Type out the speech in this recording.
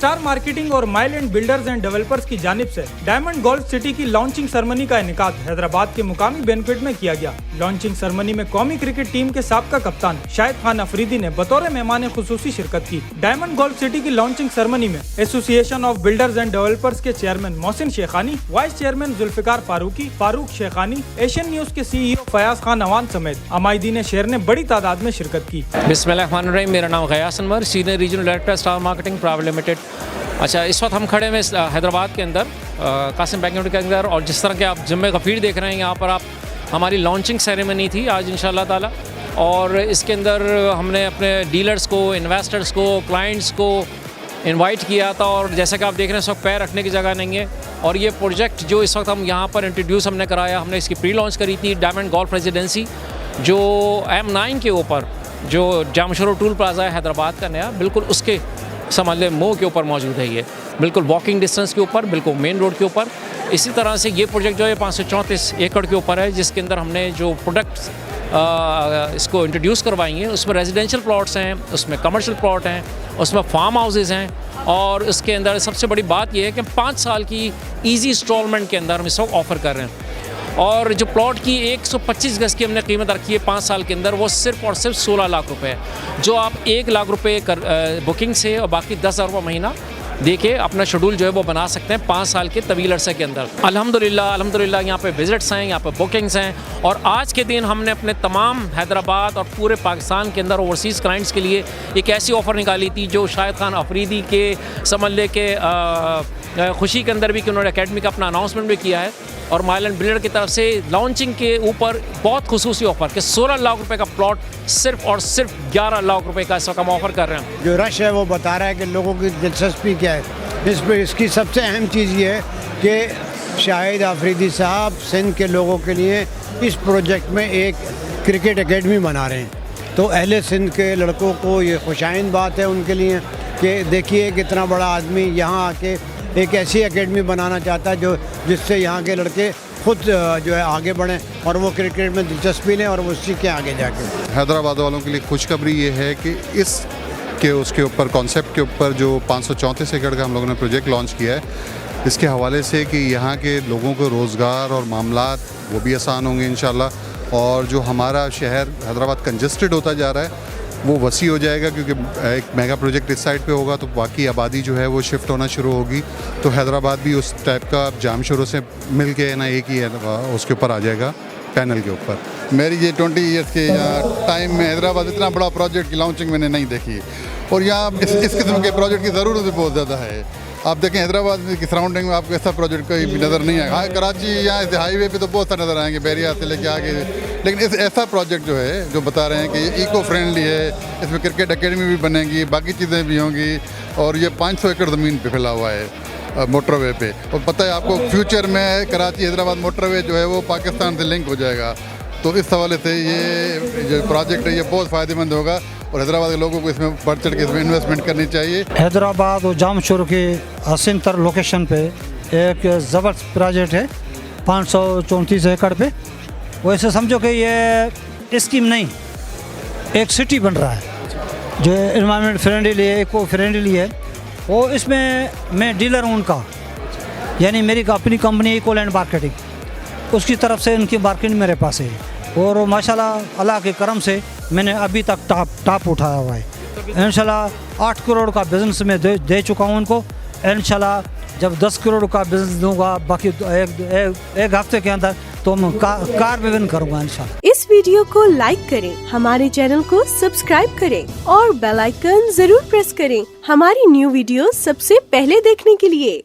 Star marketing और mile and builders and developers की जानिब से डायमंड गोल्फ सिटी की लॉन्चिंग सेरेमनी का इनेकाद हैदराबाद के मुकामी बेनिफिट में किया गया। लॉन्चिंग सेरेमनी में कौमी क्रिकेट टीम के साबका कप्तान शाहिद खान अफरीदी ने बतौर मेहमान खुसूसी शिरकत की। डायमंड गोल्फ सिटी की लॉन्चिंग सेरेमनी में association of builders and developers के chairman Mohsin Shekhani, vice chairman Zulfiqar Farooqui, Farooq Shekhani, Asian News के CEO फयाज खान अवान समेत अमायदीन शहर ने बड़ी तादाद में शिरकत की। बिस्मिल्लाहिर्रहमानिर्रहीम। मेरा नाम Ghayas Anwar, senior regional director Star Marketing private limited. अच्छा, इस वक्त हम खड़े हैं हैदराबाद के अंदर कासिम बैंक के अंदर, और जिस तरह के आप जुम्मे का फीड देख रहे हैं यहाँ पर आप, हमारी लॉन्चिंग सेरेमनी थी आज इंशाअल्लाह ताला, और इसके अंदर हमने अपने डीलर्स को, इन्वेस्टर्स को, क्लाइंट्स को इनवाइट किया था। और जैसा कि आप देख रहे हैं इस वक्त पैर रखने की जगह नहीं है, और ये प्रोजेक्ट जो इस वक्त हम यहाँ पर इंट्रोड्यूस हमने कराया, हमने इसकी प्री लॉन्च करी थी डायमंड गोल्फ रेजिडेंसी, जो M9 के ऊपर जो जामशोरो टूल प्लाजा है हैदराबाद का नया, बिल्कुल उसके समझ लें मोह के ऊपर मौजूद है। ये बिल्कुल वॉकिंग डिस्टेंस के ऊपर, बिल्कुल मेन रोड के ऊपर। इसी तरह से ये प्रोजेक्ट जो है 534 एकड़ के ऊपर है, जिसके अंदर हमने जो प्रोडक्ट्स इसको इंट्रोड्यूस करवाएंगे, उसमें रेजिडेंशियल प्लॉट्स हैं, उसमें कमर्शियल प्लॉट हैं, उसमें फार्म हाउसेज़ हैं, और इसके अंदर सबसे बड़ी बात यह है कि 5 साल की ईजी इंस्टॉलमेंट के अंदर हम इस वक्त ऑफ़र कर रहे हैं। और जो प्लॉट की 125 गज़ की हमने कीमत रखी है 5 साल के अंदर, वो सिर्फ और सिर्फ 16 लाख रुपए है, जो आप 1 लाख रुपए बुकिंग से और बाकी 10,000 रुपये महीना दे के अपना शेड्यूल जो है वो बना सकते हैं 5 साल के तवील अरसे के अंदर। अल्हम्दुलिल्लाह यहाँ पे विजिट्स हैं, यहाँ पे बुकिंग्स हैं, और आज के दिन हमने अपने तमाम हैदराबाद और पूरे पाकिस्तान के अंदर ओवरसीज़ क्लाइंट्स के लिए एक ऐसी ऑफ़र निकाली थी जो शाहिद खान अफरीदी के समझ ले के खुशी के अंदर भी कि उन्होंने अकेडमी का अपना अनाउंसमेंट भी किया है, और माइल एंड बिल्डर की तरफ से लॉन्चिंग के ऊपर बहुत खुसूसी ऑफ़र कि 16 लाख रुपए का प्लॉट सिर्फ और सिर्फ 11 लाख रुपए का इस वक्त हम ऑफ़र कर रहे हैं। जो रश है वो बता रहा है कि लोगों की दिलचस्पी क्या है इस पर। इसकी सबसे अहम चीज़ ये है कि शाहिद अफरीदी साहब सिंध के लोगों के लिए इस प्रोजेक्ट में एक क्रिकेट एकेडमी बना रहे हैं। तो अहले सिंध के लड़कों को ये खुशाइंद बात है उनके लिए कि देखिए कितना बड़ा आदमी यहाँ आके एक ऐसी एकेडमी बनाना चाहता है जो जिससे यहाँ के लड़के खुद जो है आगे बढ़ें और वो क्रिकेट में दिलचस्पी लें और वो सीखें आगे जाके। हैदराबाद वालों के लिए खुशखबरी ये है कि उसके ऊपर कॉन्सेप्ट के ऊपर जो 534 एकड़ का हम लोगों ने प्रोजेक्ट लॉन्च किया है, इसके हवाले से कि यहाँ के लोगों को रोज़गार और मामलात वो भी आसान होंगे इंशाल्लाह, और जो हमारा शहर हैदराबाद कंजस्टेड होता जा रहा है वो वसी हो जाएगा, क्योंकि एक मेगा प्रोजेक्ट इस साइड पे होगा तो बाकी आबादी जो है वो शिफ्ट होना शुरू होगी, तो हैदराबाद भी उस टाइप का जामशोरो से मिल के ना एक ही उसके ऊपर आ जाएगा पैनल के ऊपर। मेरी ये 20 ईयर्स के टाइम में हैदराबाद इतना बड़ा प्रोजेक्ट की लॉन्चिंग मैंने नहीं देखी, और यहाँ इस किस्म के प्रोजेक्ट की ज़रूरत भी बहुत ज़्यादा है। आप देखें हैदराबाद की सराउंडिंग में आपको ऐसा प्रोजेक्ट कोई भी नज़र नहीं आएगा। कराची यहाँ से हाईवे पे तो बहुत सारे नज़र आएंगे, बैरिया से लेके आगे, लेकिन ऐसा प्रोजेक्ट जो है जो बता रहे हैं कि ये इको फ्रेंडली है, इसमें क्रिकेट एकेडमी भी बनेगी, बाकी चीज़ें भी होंगी, और ये 500 एकड़ ज़मीन पे फैला हुआ है मोटरवे पे, और पता है आपको फ्यूचर में कराची हैदराबाद मोटरवे जो है वो पाकिस्तान से लिंक हो जाएगा। तो इस हवाले से ये जो प्रोजेक्ट है ये बहुत फ़ायदेमंद होगा, और हैदराबाद के लोगों को इसमें बढ़ चढ़ के इसमें इन्वेस्टमेंट करनी चाहिए। हैदराबाद और जामशोरो के हसीन तर लोकेशन पे एक ज़बरदस्त प्रोजेक्ट है 534 एकड़ पे। वैसे समझो कि ये स्कीम नहीं, एक सिटी बन रहा है जो एनवायरनमेंट फ्रेंडली है, इको फ्रेंडली है। वो इसमें मैं डीलर हूँ उनका, यानी मेरी अपनी कंपनी इको लैंड मार्केटिंग, उसकी तरफ से उनकी मार्केटिंग मेरे पास है, और माशाल्लाह अल्लाह के करम से मैंने अभी तक टॉप उठाया हुआ है। इंशाल्लाह 8 करोड़ का बिज़नेस में दे चुका हूँ उनको। इंशाल्लाह जब 10 करोड़ का बिज़नेस दूंगा बाकी एक हफ्ते के अंदर तो मैं कार में विन करूँगा इंशाल्लाह। इस वीडियो को लाइक करें, हमारे चैनल को सब्सक्राइब करें और बेल आइकन जरूर प्रेस करें हमारी न्यू वीडियो सबसे पहले देखने के लिए।